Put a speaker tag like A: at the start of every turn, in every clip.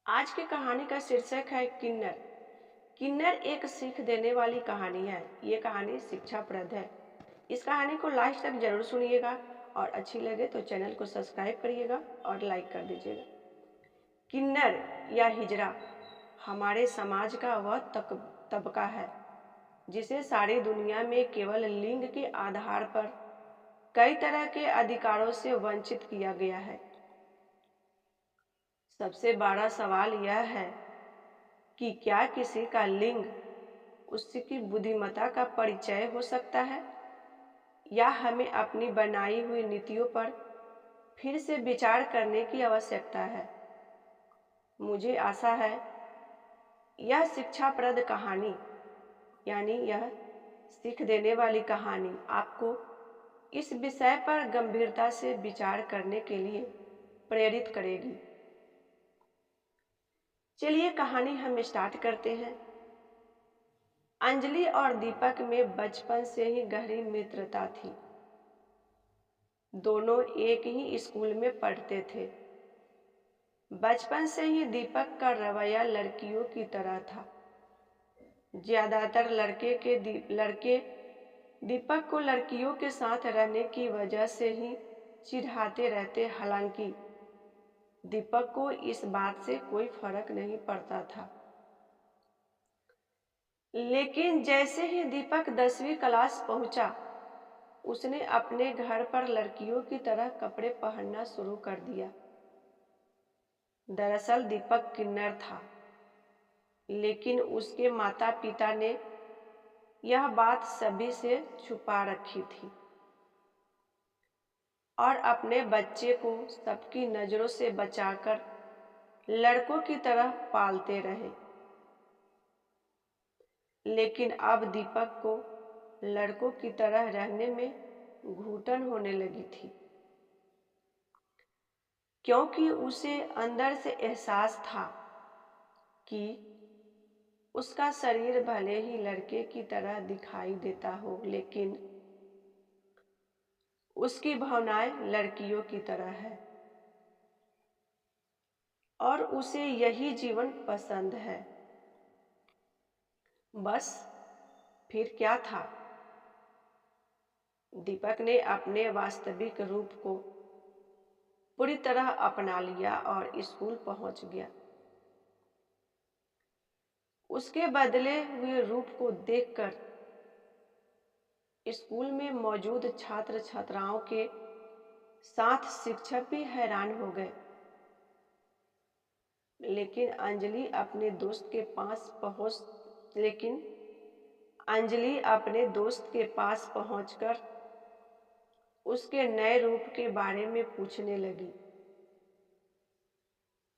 A: आज की कहानी का शीर्षक है किन्नर। किन्नर एक सीख देने वाली कहानी है। ये कहानी शिक्षाप्रद है। इस कहानी को लास्ट तक जरूर सुनिएगा और अच्छी लगे तो चैनल को सब्सक्राइब करिएगा और लाइक कर दीजिएगा। किन्नर या हिजड़ा हमारे समाज का वह तबका है जिसे सारी दुनिया में केवल लिंग के आधार पर कई तरह के अधिकारों से वंचित किया गया है। सबसे बड़ा सवाल यह है कि क्या किसी का लिंग उसकी बुद्धिमत्ता का परिचय हो सकता है, या हमें अपनी बनाई हुई नीतियों पर फिर से विचार करने की आवश्यकता है। मुझे आशा है यह शिक्षाप्रद कहानी यानी यह सीख देने वाली कहानी आपको इस विषय पर गंभीरता से विचार करने के लिए प्रेरित करेगी। चलिए कहानी हम स्टार्ट करते हैं। अंजलि और दीपक में बचपन से ही गहरी मित्रता थी। दोनों एक ही स्कूल में पढ़ते थे। बचपन से ही दीपक का रवैया लड़कियों की तरह था। ज्यादातर लड़के दीपक को लड़कियों के साथ रहने की वजह से ही चिढ़ाते रहते। हालांकि दीपक को इस बात से कोई फर्क नहीं पड़ता था। लेकिन जैसे ही दीपक 10वीं क्लास पहुंचा, उसने अपने घर पर लड़कियों की तरह कपड़े पहनना शुरू कर दिया। दरअसल दीपक किन्नर था, लेकिन उसके माता पिता ने यह बात सभी से छुपा रखी थी और अपने बच्चे को सबकी नजरों से बचाकर लड़कों की तरह पालते रहे। लेकिन अब दीपक को लड़कों की तरह रहने में घुटन होने लगी थी, क्योंकि उसे अंदर से एहसास था कि उसका शरीर भले ही लड़के की तरह दिखाई देता हो, लेकिन उसकी भावनाएं लड़कियों की तरह है और उसे यही जीवन पसंद है। बस फिर क्या था, दीपक ने अपने वास्तविक रूप को पूरी तरह अपना लिया और स्कूल पहुंच गया। उसके बदले हुए रूप को देखकर स्कूल में मौजूद छात्र छात्राओं के साथ शिक्षक भी हैरान हो गए। लेकिन अंजलि अपने दोस्त के पास पहुंचकर उसके नए रूप के बारे में पूछने लगी।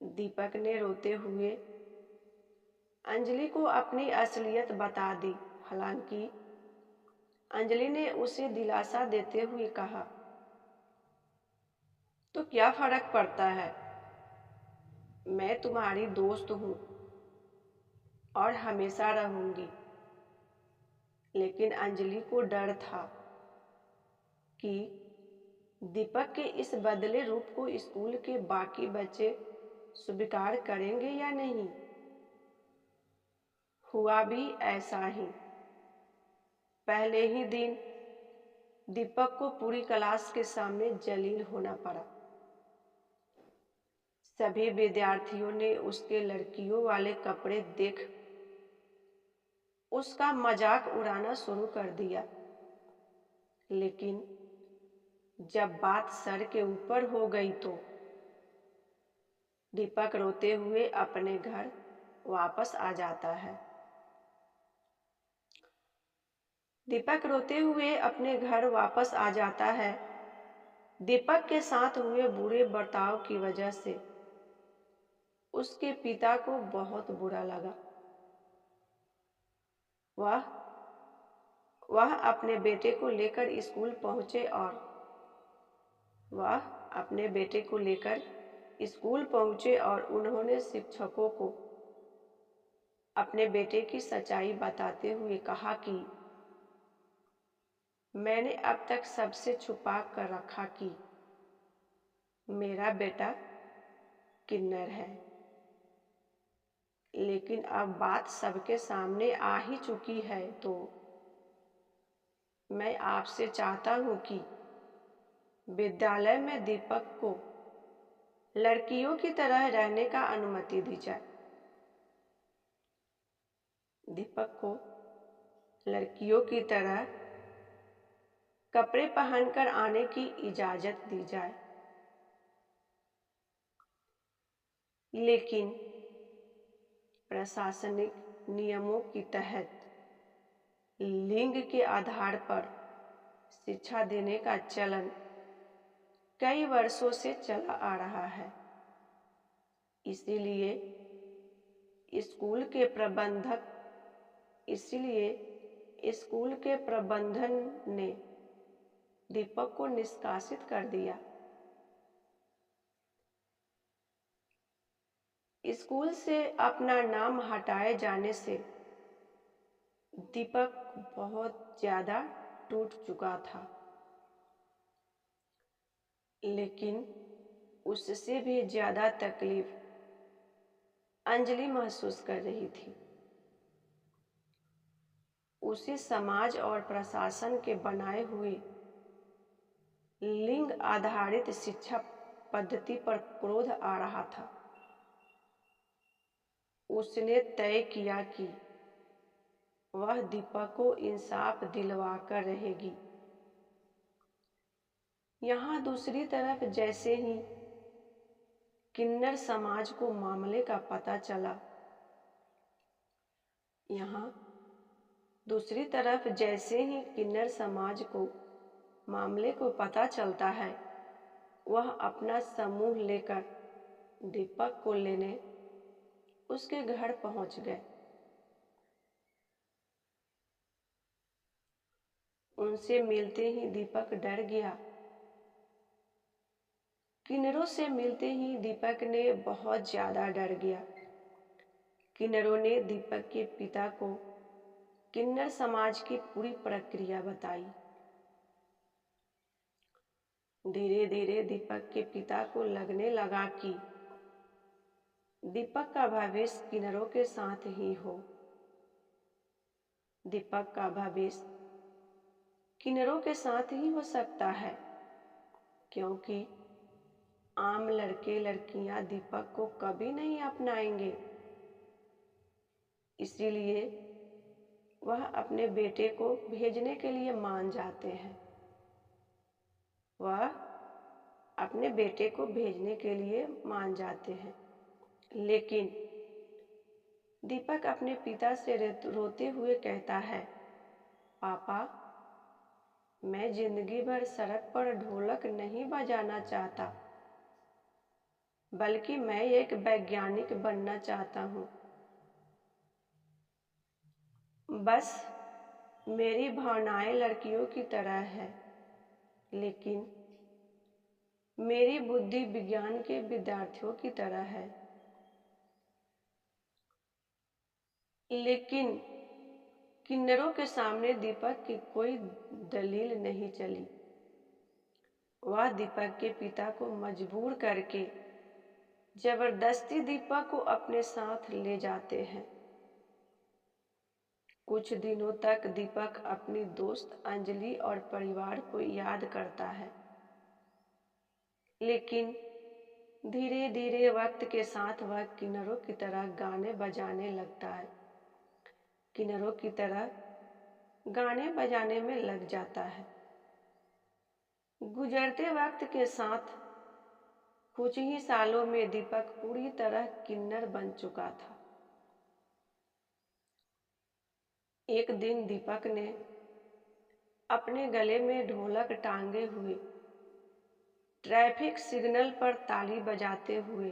A: दीपक ने रोते हुए अंजलि को अपनी असलियत बता दी। हालांकि अंजलि ने उसे दिलासा देते हुए कहा, तो क्या फर्क पड़ता है, मैं तुम्हारी दोस्त हूँ और हमेशा रहूंगी। लेकिन अंजलि को डर था कि दीपक के इस बदले रूप को स्कूल के बाकी बच्चे स्वीकार करेंगे या नहीं। हुआ भी ऐसा ही। पहले ही दिन दीपक को पूरी क्लास के सामने जलील होना पड़ा। सभी विद्यार्थियों ने उसके लड़कियों वाले कपड़े देख उसका मजाक उड़ाना शुरू कर दिया। लेकिन जब बात सर के ऊपर हो गई तो दीपक रोते हुए अपने घर वापस आ जाता है। दीपक रोते हुए अपने घर वापस आ जाता है। दीपक के साथ हुए बुरे बर्ताव की वजह से उसके पिता को बहुत बुरा लगा। वह अपने बेटे को लेकर स्कूल पहुंचे और उन्होंने शिक्षकों को अपने बेटे की सच्चाई बताते हुए कहा कि मैंने अब तक सबसे छुपा कर रखा कि मेरा बेटा किन्नर है। लेकिन अब बात सबके सामने आ ही चुकी है, तो मैं आपसे चाहता हूँ कि विद्यालय में दीपक को लड़कियों की तरह रहने का अनुमति दी जाए। दीपक को लड़कियों की तरह कपड़े पहनकर आने की इजाजत दी जाए। लेकिन प्रशासनिक नियमों के तहत लिंग के आधार पर शिक्षा देने का चलन कई वर्षों से चला आ रहा है। इसीलिए स्कूल के प्रबंधन ने दीपक को निष्कासित कर दिया। स्कूल से अपना नाम हटाए जाने से दीपक बहुत ज्यादा टूट चुका था, लेकिन उससे भी ज्यादा तकलीफ अंजलि महसूस कर रही थी। उसे समाज और प्रशासन के बनाए हुए लिंग आधारित शिक्षा पद्धति पर क्रोध आ रहा था। उसने तय किया कि वह दीपक को इंसाफ दिलवाकर रहेगी। यहाँ दूसरी तरफ जैसे ही किन्नर समाज को मामले का पता चला, किन्नर समाज को मामले को पता चलता है, वह अपना समूह लेकर दीपक को लेने उसके घर पहुंच गए। उनसे मिलते ही दीपक डर गया। किन्नरों से मिलते ही दीपक ने बहुत ज्यादा डर गया। किन्नरों ने दीपक के पिता को किन्नर समाज की पूरी प्रक्रिया बताई। धीरे धीरे दीपक के पिता को लगने लगा कि दीपक का भविष्य किन्नरों के साथ ही हो। दीपक का भविष्य किन्नरों के साथ ही हो सकता है, क्योंकि आम लड़के लड़कियां दीपक को कभी नहीं अपनाएंगे। इसीलिए वह अपने बेटे को भेजने के लिए मान जाते हैं। लेकिन दीपक अपने पिता से रोते हुए कहता है, पापा, मैं जिंदगी भर सड़क पर ढोलक नहीं बजाना चाहता, बल्कि मैं एक वैज्ञानिक बनना चाहता हूँ। बस मेरी भावनाएं लड़कियों की तरह है, लेकिन मेरी बुद्धि विज्ञान के विद्यार्थियों की तरह है। लेकिन किन्नरों के सामने दीपक की कोई दलील नहीं चली। वह दीपक के पिता को मजबूर करके जबरदस्ती दीपक को अपने साथ ले जाते हैं। कुछ दिनों तक दीपक अपनी दोस्त अंजलि और परिवार को याद करता है, लेकिन धीरे धीरे वक्त के साथ वह किन्नरों की तरह गाने बजाने लगता है। किन्नरों की तरह गाने बजाने में लग जाता है। गुजरते वक्त के साथ कुछ ही सालों में दीपक पूरी तरह किन्नर बन चुका था। एक दिन दीपक ने अपने गले में ढोलक टांगे हुए ट्रैफिक सिग्नल पर ताली बजाते हुए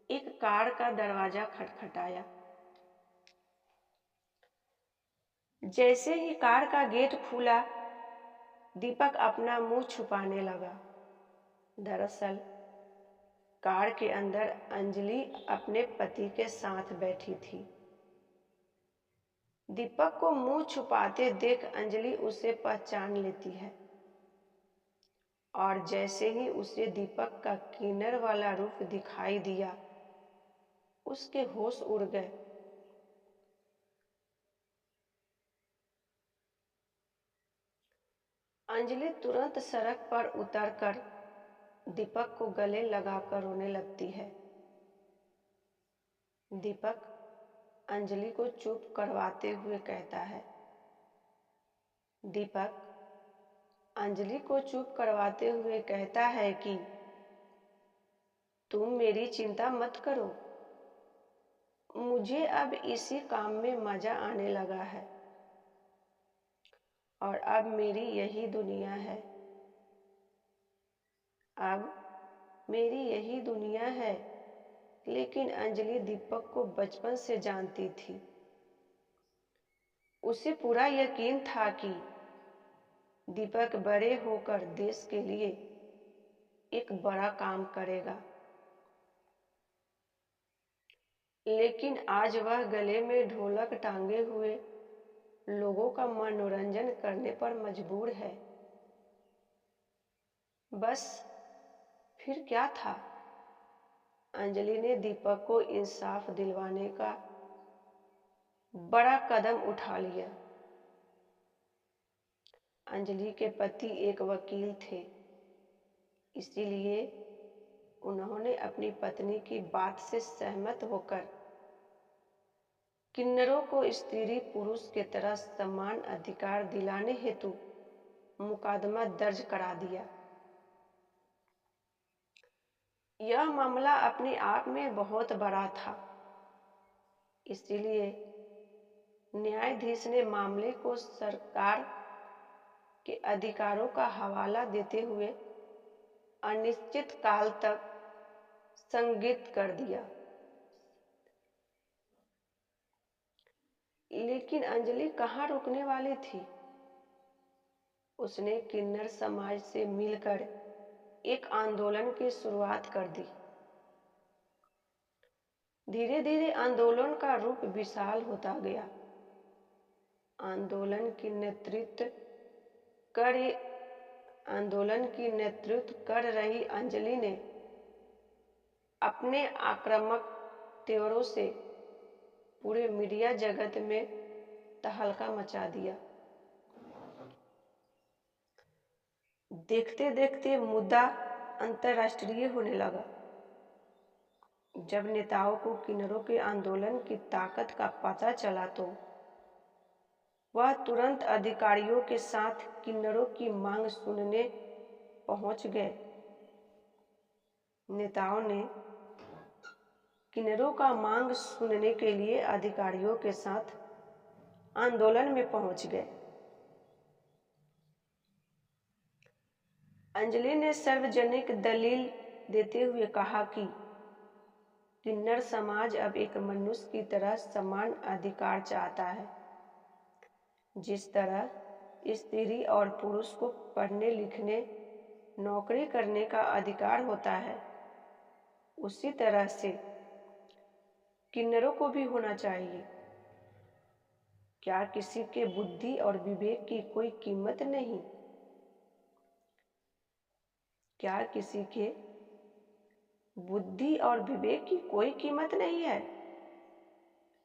A: एक कार का दरवाजा खटखटाया। जैसे ही कार का गेट खुला, दीपक अपना मुंह छुपाने लगा। दरअसल कार के अंदर अंजलि अपने पति के साथ बैठी थी। दीपक को मुंह छुपाते देख अंजलि उसे पहचान लेती है, और जैसे ही उसे दीपक का किन्नर वाला रूप दिखाई दिया, उसके होश उड़ गए। अंजलि तुरंत सड़क पर उतरकर दीपक को गले लगाकर रोने लगती है। दीपक अंजलि को चुप करवाते हुए कहता है दीपक अंजलि को चुप करवाते हुए कहता है कि तुम मेरी चिंता मत करो, मुझे अब इसी काम में मजा आने लगा है और अब मेरी यही दुनिया है। अब मेरी यही दुनिया है। लेकिन अंजलि दीपक को बचपन से जानती थी। उसे पूरा यकीन था कि दीपक बड़े होकर देश के लिए एक बड़ा काम करेगा। लेकिन आज वह गले में ढोलक टांगे हुए लोगों का मनोरंजन करने पर मजबूर है। बस फिर क्या था? अंजलि ने दीपक को इंसाफ दिलवाने का बड़ा कदम उठा लिया। अंजलि के पति एक वकील थे, इसीलिए उन्होंने अपनी पत्नी की बात से सहमत होकर किन्नरों को स्त्री पुरुष के तरह समान अधिकार दिलाने हेतु मुकदमा दर्ज करा दिया। यह मामला अपने आप में बहुत बड़ा था, इसलिए न्यायाधीश ने मामले को सरकार के अधिकारों का हवाला देते हुए अनिश्चित काल तक स्थगित कर दिया। लेकिन अंजलि कहाँ रुकने वाली थी? उसने किन्नर समाज से मिलकर एक आंदोलन की शुरुआत कर दी। धीरे धीरे आंदोलन का रूप विशाल होता गया। आंदोलन की नेतृत्व कर रही अंजलि ने अपने आक्रामक तेवरों से पूरे मीडिया जगत में तहलका मचा दिया। देखते देखते मुद्दा अंतर्राष्ट्रीय होने लगा। जब नेताओं को किन्नरों के आंदोलन की ताकत का पता चला तो वह तुरंत अधिकारियों के साथ किन्नरों की मांग सुनने पहुंच गए। नेताओं ने किन्नरों का मांग सुनने के लिए अधिकारियों के साथ आंदोलन में पहुंच गए। अंजलि ने सार्वजनिक दलील देते हुए कहा कि किन्नर समाज अब एक मनुष्य की तरह समान अधिकार चाहता है। जिस तरह स्त्री और पुरुष को पढ़ने लिखने नौकरी करने का अधिकार होता है, उसी तरह से किन्नरों को भी होना चाहिए। क्या किसी के बुद्धि और विवेक की कोई कीमत नहीं? क्या किसी के बुद्धि और विवेक की कोई कीमत नहीं है?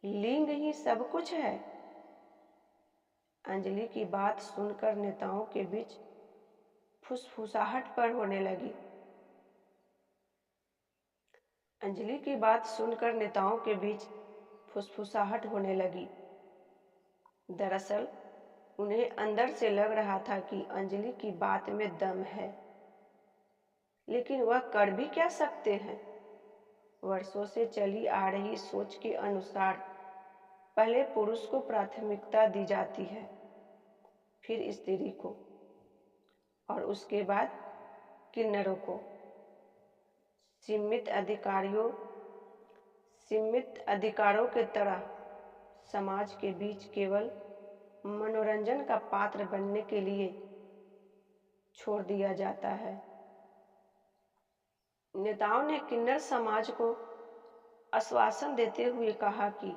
A: लिंग ही सब कुछ है। अंजलि की बात सुनकर नेताओं के बीच फुसफुसाहट पर होने लगी। अंजलि की बात सुनकर नेताओं के बीच फुसफुसाहट होने लगी। दरअसल उन्हें अंदर से लग रहा था कि अंजलि की बात में दम है, लेकिन वह कर भी क्या सकते हैं? वर्षों से चली आ रही सोच के अनुसार पहले पुरुष को प्राथमिकता दी जाती है, फिर स्त्री को और उसके बाद किन्नरों को। सीमित अधिकारों के तरह समाज के बीच केवल मनोरंजन का पात्र बनने के लिए छोड़ दिया जाता है। नेताओं ने किन्नर समाज को आश्वासन देते हुए कहा कि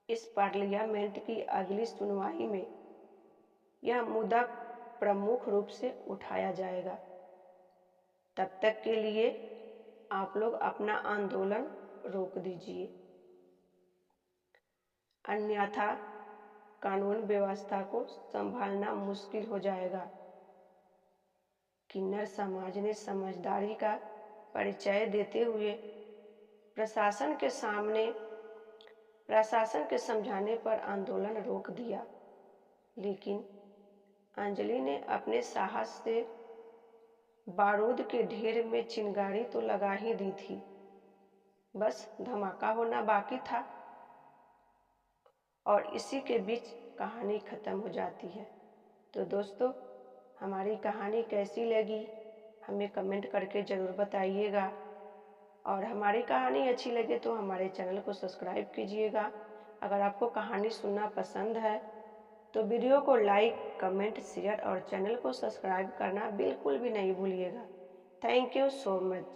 A: इस पार्लियामेंट की अगली सुनवाई में यह मुद्दा प्रमुख रूप से उठाया जाएगा। तब तक के लिए आप लोग अपना आंदोलन रोक दीजिए, अन्यथा कानून व्यवस्था को संभालना मुश्किल हो जाएगा। किन्नर समाज ने समझदारी का परिचय देते हुए प्रशासन के समझाने पर आंदोलन रोक दिया, लेकिन अंजलि ने अपने साहस से बारूद के ढेर में चिंगारी तो लगा ही दी थी, बस धमाका होना बाकी था। और इसी के बीच कहानी ख़त्म हो जाती है। तो दोस्तों, हमारी कहानी कैसी लगी हमें कमेंट करके ज़रूर बताइएगा, और हमारी कहानी अच्छी लगे तो हमारे चैनल को सब्सक्राइब कीजिएगा। अगर आपको कहानी सुनना पसंद है तो वीडियो को लाइक, कमेंट, शेयर और चैनल को सब्सक्राइब करना बिल्कुल भी नहीं भूलिएगा। Thank you so much.